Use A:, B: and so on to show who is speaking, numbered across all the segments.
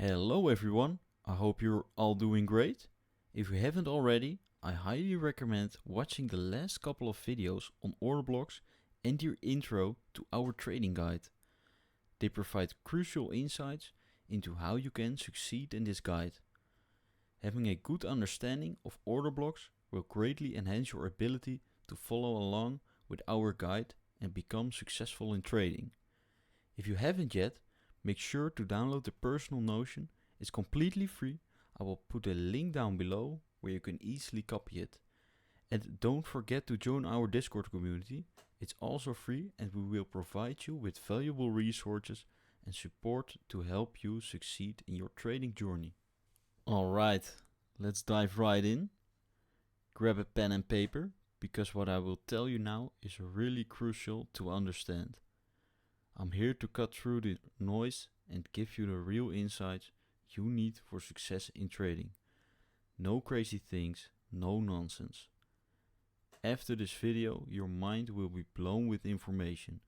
A: Hello everyone, I hope you're all doing great. If you haven't already, I highly recommend watching the last couple of videos on order blocks and your intro to our trading guide. They provide crucial insights into how you can succeed in this guide. Having a good understanding of order blocks will greatly enhance your ability to follow along with our guide and become successful in trading. If you haven't yet, make sure to download the personal Notion. It's completely free. I will put a link down below where you can easily copy it. And don't forget to join our Discord community. It's also free and we will provide you with valuable resources and support to help you succeed in your trading journey. Alright, let's dive right in. Grab a pen and paper because what I will tell you now is really crucial to understand. I'm here to cut through the noise and give you the real insights you need for success in trading. No crazy things, no nonsense. After this video, your mind will be blown with information.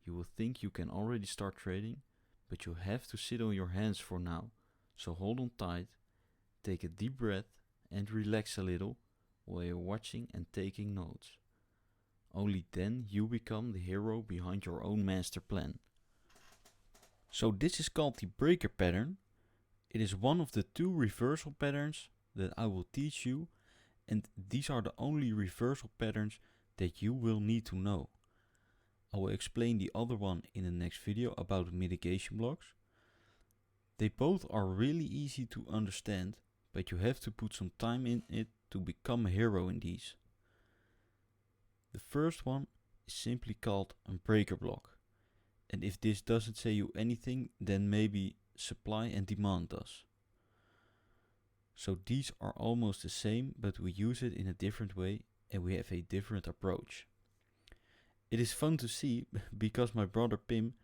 A: You will think you can already start trading, but you have to sit on your hands for now. So hold on tight, take a deep breath and relax a little while you're watching and taking notes. Only then you become the hero behind your own master plan. So this is called the breaker pattern. It is one of the two reversal patterns that I will teach you, and these are the only reversal patterns that you will need to know. I will explain the other one in the next video about mitigation blocks. They both are really easy to understand, but you have to put some time in it to become a hero in these. The first one is simply called a breaker block. And if this doesn't say you anything, then maybe supply and demand does. So these are almost the same, but we use it in a different way and we have a different approach. It is fun to see because my brother Pim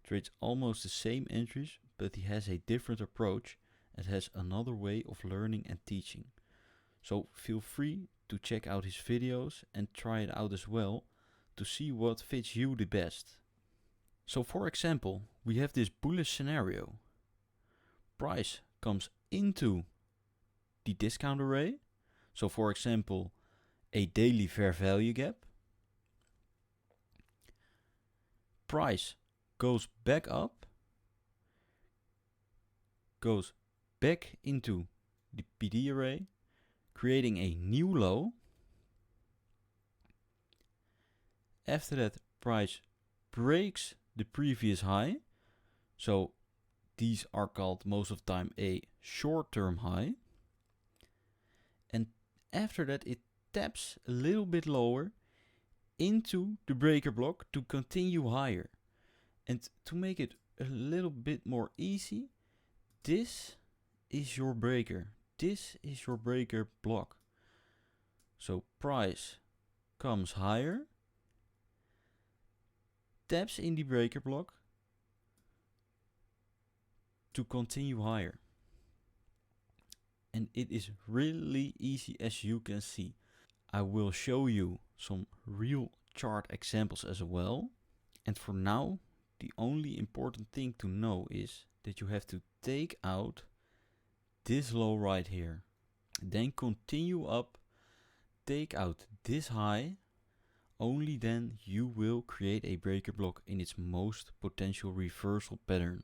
A: trades almost the same entries, but he has a different approach and has another way of learning and teaching. So feel free to check out his videos and try it out as well to see what fits you the best. So for example, we have this bullish scenario. Price comes into the discount array. So for example, a daily fair value gap. Price goes back up, goes back into the PD array, creating a new low. After that, price breaks the previous high. So these are called most of the time a short-term high. And after that, it taps a little bit lower into the breaker block to continue higher. And to make it a little bit more easy, this is your breaker. This is your breaker block. So price comes higher, taps in the breaker block to continue higher. And it is really easy, as you can see. I will show you some real chart examples as well. And for now, the only important thing to know is that you have to take out this low right here. Then continue up, take out this high. Only then you will create a breaker block in its most potential reversal pattern.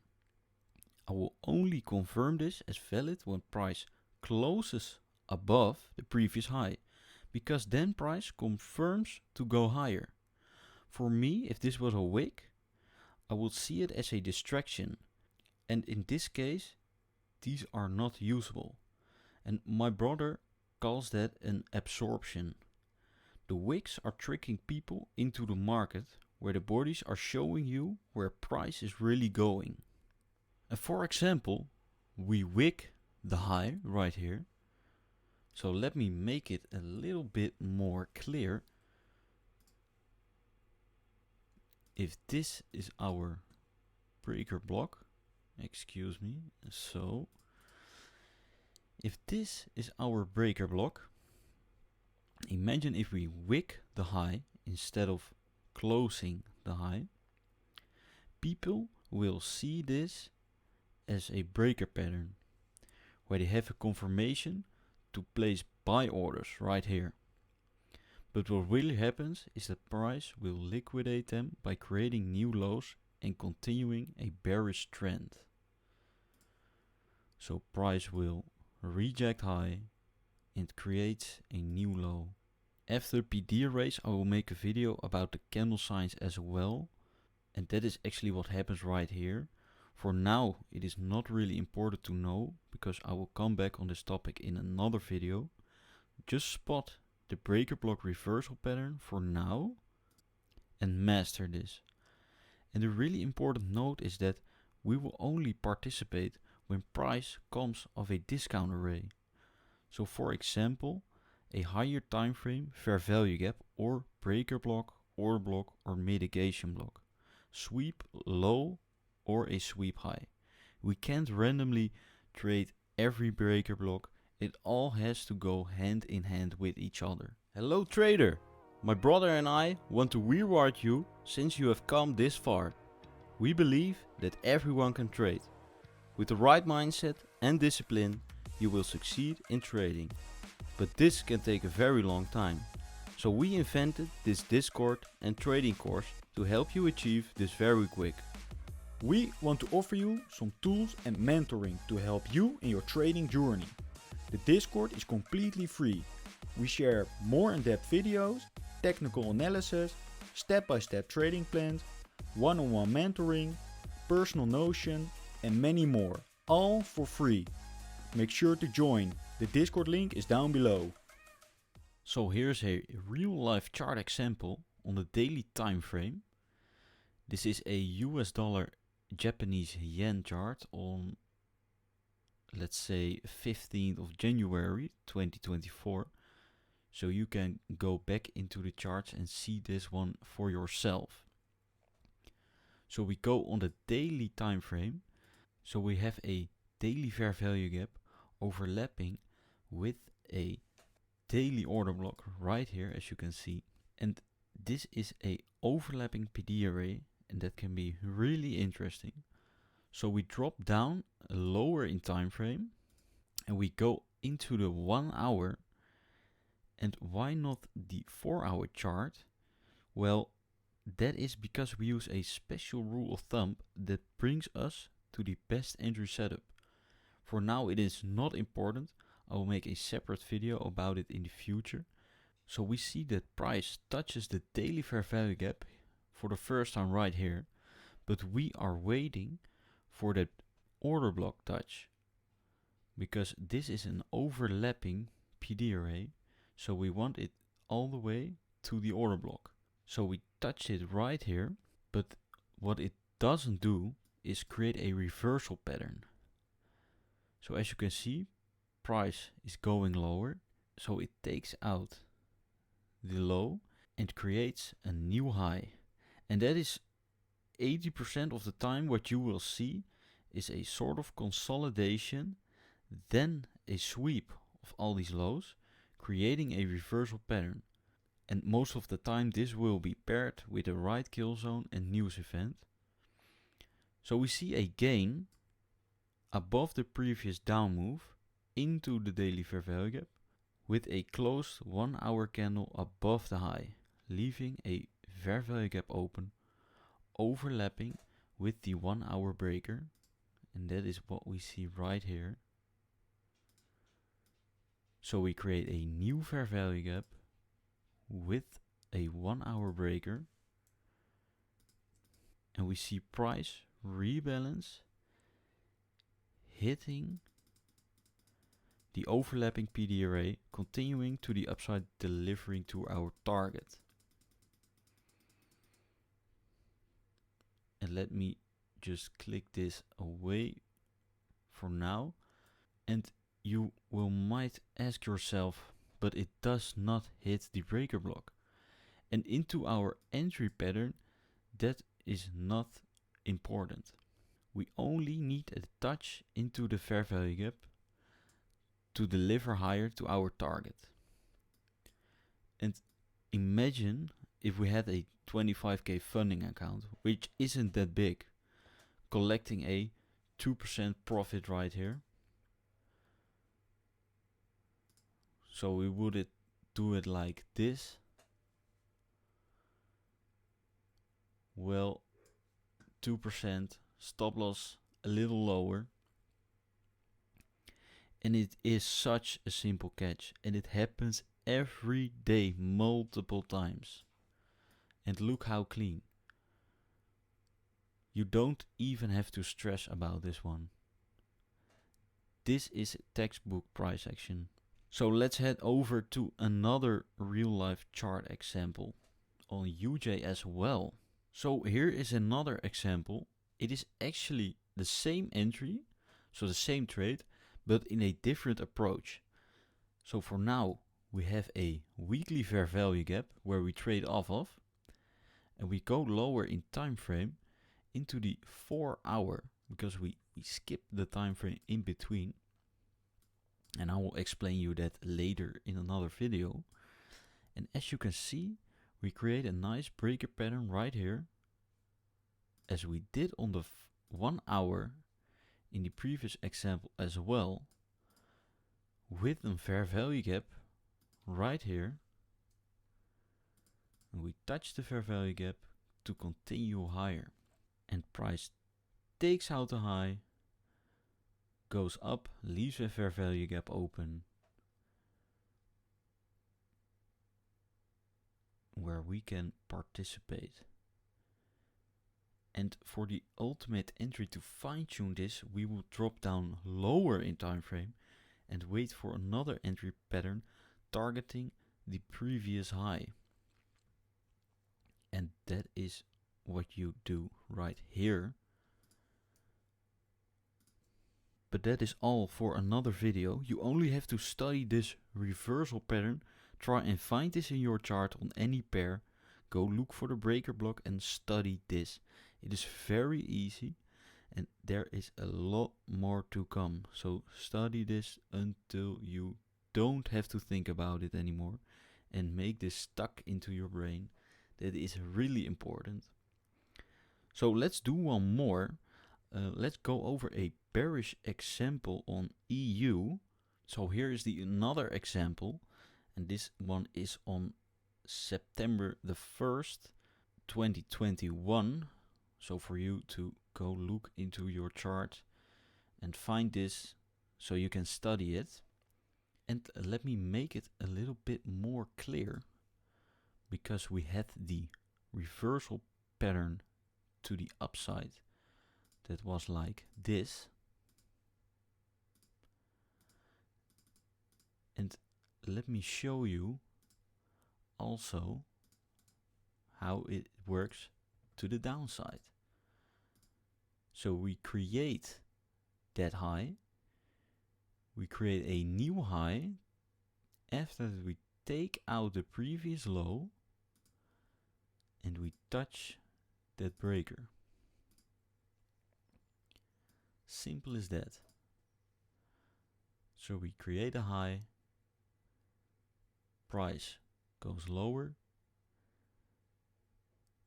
A: I will only confirm this as valid when price closes above the previous high, because then price confirms to go higher. For me, if this was a wick, I would see it as a distraction, and in this case these are not usable, and my brother calls that an absorption. The wicks are tricking people into the market where the bodies are showing you where price is really going. And for example, we wick the high right here. So let me make it a little bit more clear. If this is our breaker block, excuse me, so if this is our breaker block, imagine if we wick the high instead of closing the high. People will see this as a breaker pattern, where they have a confirmation to place buy orders right here. But what really happens is that price will liquidate them by creating new lows and continuing a bearish trend. So price will reject high and creates a new low. After PD race, I will make a video about the candle signs as well, and that is actually what happens right here. For now, it is not really important to know, because I will come back on this topic in another video. Just spot the breaker block reversal pattern for now and master this. And the really important note is that we will only participate when price comes of a discount array. So for example, a higher time frame fair value gap or breaker block, order block or mitigation block, sweep low or a sweep high. We can't randomly trade every breaker block. It all has to go hand in hand with each other. Hello trader! My brother and I want to reward you since you have come this far. We believe that everyone can trade. With the right mindset and discipline, you will succeed in trading. But this can take a very long time. So we invented this Discord and trading course to help you achieve this very quick.
B: We want to offer you some tools and mentoring to help you in your trading journey. The Discord is completely free. We share more in-depth videos, technical analysis, step-by-step trading plans, one-on-one mentoring, personal notion, and many more, all for free. Make sure to join. The Discord link is down below.
A: So here's a real life chart example on the daily time frame. This is a US dollar Japanese yen chart on, let's say, 15th of January 2024. So you can go back into the charts and see this one for yourself. So we go on the daily time frame. So we have a daily fair value gap overlapping with a daily order block right here, as you can see. And this is a overlapping PD array, and that can be really interesting. So we drop down lower in time frame and we go into the 1 hour. And why not the 4-hour chart? Well, that is because we use a special rule of thumb that brings us to the best entry setup. For now it is not important. I will make a separate video about it in the future. So we see that price touches the daily fair value gap for the first time right here, but we are waiting for that order block touch, because this is an overlapping PD array, so we want it all the way to the order block. So we touch it right here, but what it doesn't do is create a reversal pattern. So as you can see, price is going lower, so it takes out the low and creates a new high. And that is 80% of the time what you will see is a sort of consolidation, then a sweep of all these lows, creating a reversal pattern. And most of the time this will be paired with a right kill zone and news event. So we see a gain above the previous down move into the daily fair value gap with a closed 1 hour candle above the high, leaving a fair value gap open, overlapping with the 1 hour breaker, and that is what we see right here. So we create a new fair value gap with a 1 hour breaker, and we see price rebalance hitting the overlapping PD array, continuing to the upside, delivering to our target. And let me just click this away for now. And you will might ask yourself, but it does not hit the breaker block. And into our entry pattern, that is not important. We only need a touch into the fair value gap to deliver higher to our target. And imagine if we had a 25k funding account, which isn't that big, collecting a 2% profit right here. So we would do it like this. Well, 2%, stop loss a little lower. And it is such a simple catch, and it happens every day, multiple times. And look how clean. You don't even have to stress about this one. This is textbook price action. So let's head over to another real life chart example on UJ as well. So here is another example. It is actually the same entry, so the same trade, but in a different approach. So for now, we have a weekly fair value gap where we trade off of, and we go lower in time frame into the 4 hour because we skip the time frame in between. And I will explain you that later in another video. And as you can see, we create a nice breaker pattern right here, as we did on the 1 hour in the previous example as well, with a fair value gap right here. And we touch the fair value gap to continue higher. And price takes out the high, goes up, leaves a fair value gap open, where we can participate. And for the ultimate entry to fine tune this, we will drop down lower in time frame and wait for another entry pattern targeting the previous high. And that is what you do right here. But that is all for another video. You only have to study this reversal pattern, try and find this in your chart on any pair, go look for the breaker block and study this. It is very easy and there is a lot more to come. So study this until you don't have to think about it anymore and make this stuck into your brain. That is really important. So let's do one more. Let's go over a bearish example on EU. So here is another example, and this one is on September the 1st, 2021. So for you to go look into your chart and find this so you can study it. And let me make it a little bit more clear, because we had the reversal pattern to the upside that was like this. And let me show you also how it works to the downside. So we create that high, we create a new high after that we take out the previous low and we touch that breaker. Simple as that. So we create a high, price goes lower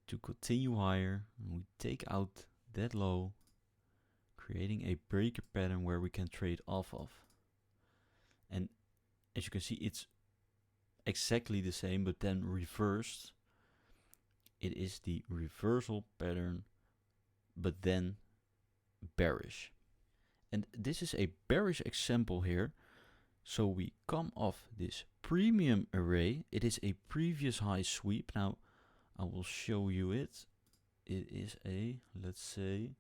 A: to continue higher, and we take out that low, creating a breaker pattern where we can trade off of. And as you can see, it's exactly the same, but then reversed. It is the reversal pattern, but then bearish. And this is a bearish example here. So we come off this premium array. It is a previous high sweep. Now I will show you it. It is a, let's say,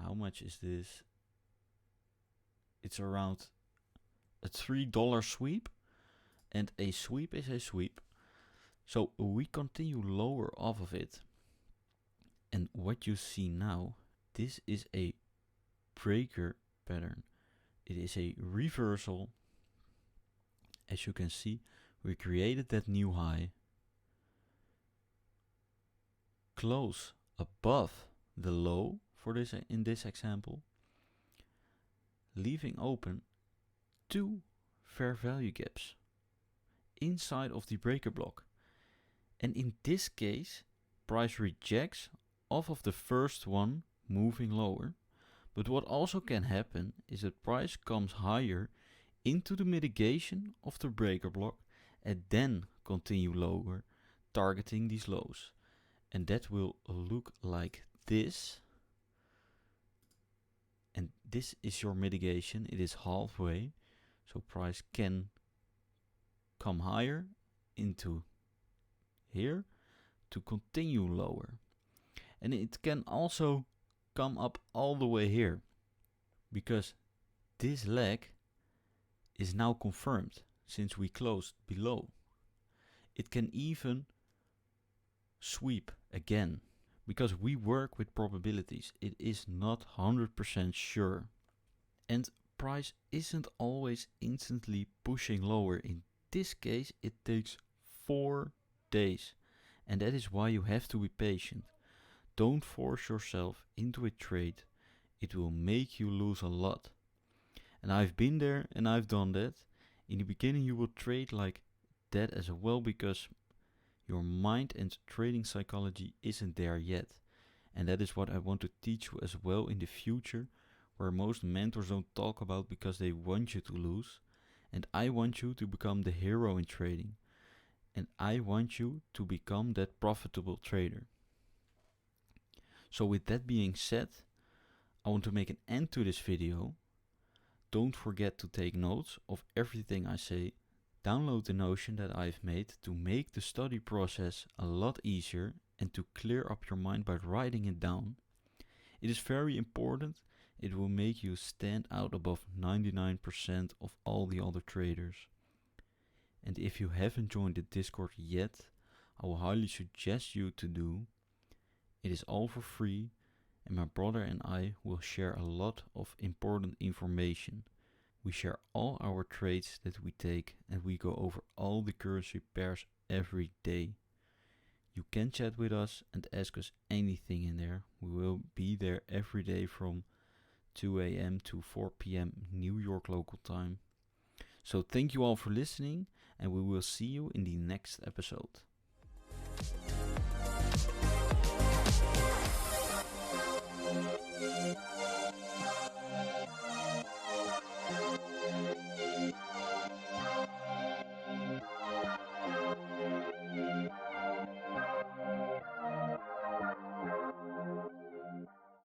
A: how much is this? It's around a $3 sweep, and a sweep is a sweep. So we continue lower off of it. And what you see now, this is a breaker pattern. It is a reversal. As you can see, we created that new high, close above the low for this in this example, leaving open two fair value gaps inside of the breaker block. And in this case, price rejects off of the first one, moving lower, But what also can happen is that price comes higher into the mitigation of the breaker block and then continue lower, targeting these lows. And that will look like this. And this is your mitigation. It is halfway. So price can come higher into here to continue lower. And it can also come up all the way here, because this leg is now confirmed since we closed below. It can even sweep again, because we work with probabilities. It is not 100% sure. And price isn't always instantly pushing lower. In this case, it takes 4 days. And that is why you have to be patient. Don't force yourself into a trade. It will make you lose a lot. And I've been there and I've done that. In the beginning you will trade like that as well, because your mind and trading psychology isn't there yet. And that is what I want to teach you as well in the future, where most mentors don't talk about because they want you to lose. And I want you to become the hero in trading. And I want you to become that profitable trader. So with that being said, I want to make an end to this video. Don't forget to take notes of everything I say. Download the Notion that I've made to make the study process a lot easier and to clear up your mind by writing it down. It is very important. It will make you stand out above 99% of all the other traders. And if you haven't joined the Discord yet, I will highly suggest you to do. It is all for free, and my brother and I will share a lot of important information. We share all our trades that we take, and we go over all the currency pairs every day. You can chat with us and ask us anything in there. We will be there every day from 2 a.m. to 4 p.m. New York local time. So thank you all for listening, and we will see you in the next episode.